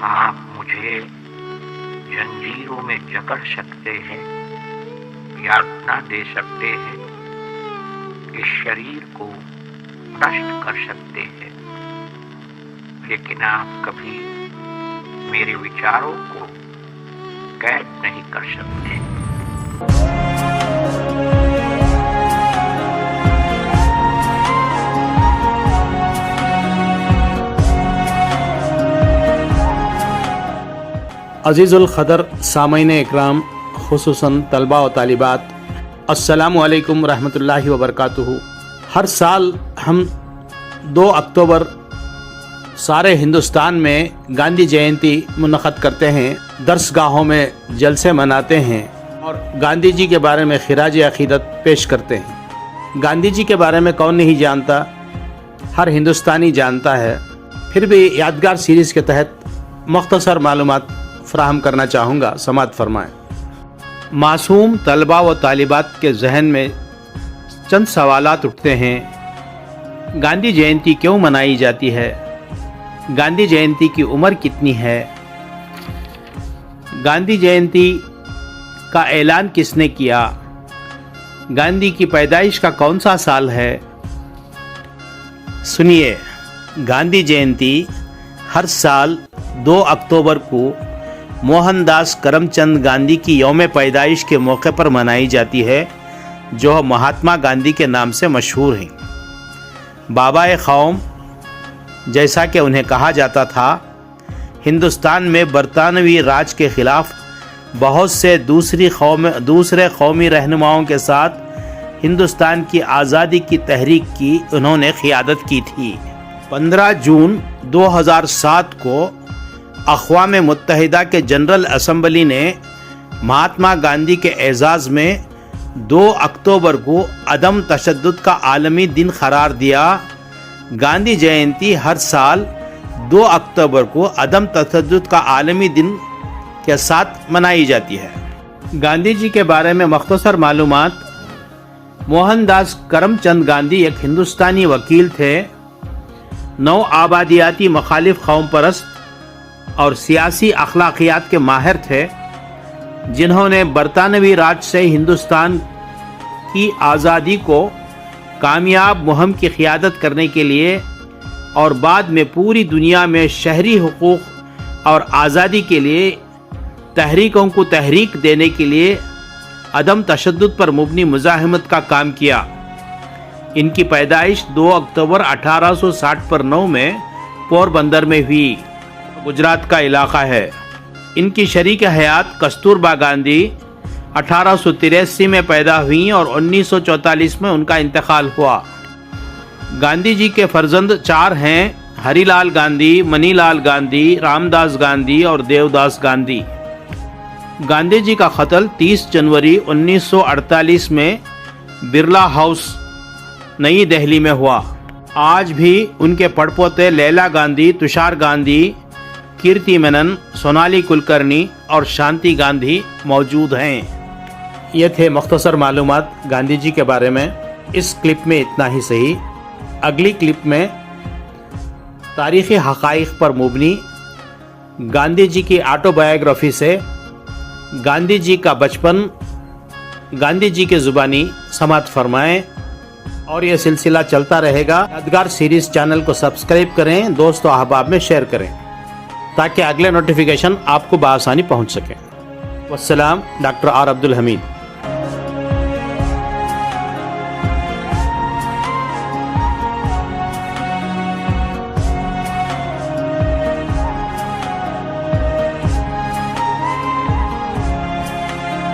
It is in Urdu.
آپ مجھے جنجیروں میں جکڑ سکتے ہیں یا اتنا دے سکتے ہیں کہ شریر کو نشٹ کر سکتے ہیں، لیکن آپ کبھی میرے وچاروں کو قید نہیں کر سکتے۔ عزیز القدر سامعین اکرام، خصوصاً طلباء و طالبات، السلام علیکم ورحمۃ اللہ وبرکاتہ۔ ہر سال ہم 2 اکتوبر سارے ہندوستان میں گاندھی جینتی منعقد کرتے ہیں، درس گاہوں میں جلسے مناتے ہیں اور گاندھی جی کے بارے میں خراج عقیدت پیش کرتے ہیں۔ گاندھی جی کے بارے میں کون نہیں جانتا، ہر ہندوستانی جانتا ہے، پھر بھی یادگار سیریز کے تحت مختصر معلومات فراہم کرنا چاہوں گا، سماعت فرمائیں۔ معصوم طلباء و طالبات کے ذہن میں چند سوالات اٹھتے ہیں۔ گاندھی جینتی کیوں منائی جاتی ہے؟ گاندھی جینتی کی عمر کتنی ہے؟ گاندھی جینتی کا اعلان کس نے کیا؟ گاندھی کی پیدائش کا کون سا سال ہے؟ سنیے، گاندھی جینتی ہر سال 2 اکتوبر کو موہن داس کرم چند گاندھی کی یوم پیدائش کے موقع پر منائی جاتی ہے، جو مہاتما گاندھی کے نام سے مشہور ہیں۔ بابا قوم جیسا کہ انہیں کہا جاتا تھا، ہندوستان میں برطانوی راج کے خلاف بہت سے دوسرے قومی رہنماؤں کے ساتھ ہندوستان کی آزادی کی تحریک کی انہوں نے قیادت کی تھی۔ 15 جون 2007 کو اقوام متحدہ کے جنرل اسمبلی نے مہاتما گاندھی کے اعزاز میں 2 اکتوبر کو عدم تشدد کا عالمی دن قرار دیا۔ گاندھی جینتی ہر سال 2 اکتوبر کو عدم تشدد کا عالمی دن کے ساتھ منائی جاتی ہے۔ گاندھی جی کے بارے میں مختصر معلومات۔ موہن داس کرم چند گاندھی ایک ہندوستانی وکیل تھے، نو آبادیاتی مخالف قوم پرست اور سیاسی اخلاقیات کے ماہر تھے، جنہوں نے برطانوی راج سے ہندوستان کی آزادی کو کامیاب مہم کی قیادت کرنے کے لیے اور بعد میں پوری دنیا میں شہری حقوق اور آزادی کے لیے تحریکوں کو تحریک دینے کے لیے عدم تشدد پر مبنی مزاحمت کا کام کیا۔ ان کی پیدائش 2 اکتوبر 1869 میں پوربندر میں ہوئی، گجرات کا علاقہ ہے۔ ان کی شریک حیات کستوربا گاندھی 1883 میں پیدا ہوئیں اور 1944 میں ان کا انتقال ہوا۔ گاندھی جی کے فرزند 4 ہیں: ہری لال گاندھی، منی لال گاندھی، رام داس گاندھی اور دیو داس گاندھی۔ گاندھی جی کا قتل 30 جنوری 1948 میں برلا ہاؤس، نئی دہلی میں ہوا۔ آج بھی ان کے پڑپوتے لیلا گاندھی، تشار گاندھی، کیرتی مینن، سونالی کلکرنی اور شانتی گاندھی موجود ہیں۔ یہ تھے مختصر معلومات گاندھی جی کے بارے میں۔ اس کلپ میں اتنا ہی صحیح۔ اگلی کلپ میں تاریخی حقائق پر مبنی گاندھی جی کی آٹو بایوگرافی سے گاندھی جی کا بچپن گاندھی جی کے زبانی سماعت فرمائیں، اور یہ سلسلہ چلتا رہے گا۔ یادگار سیریز چینل کو سبسکرائب کریں، دوست و احباب میں شیئر کریں تاکہ اگلے نوٹیفیکیشن آپ کو بآسانی پہنچ سکے۔ والسلام، ڈاکٹر آر عبدالحمید۔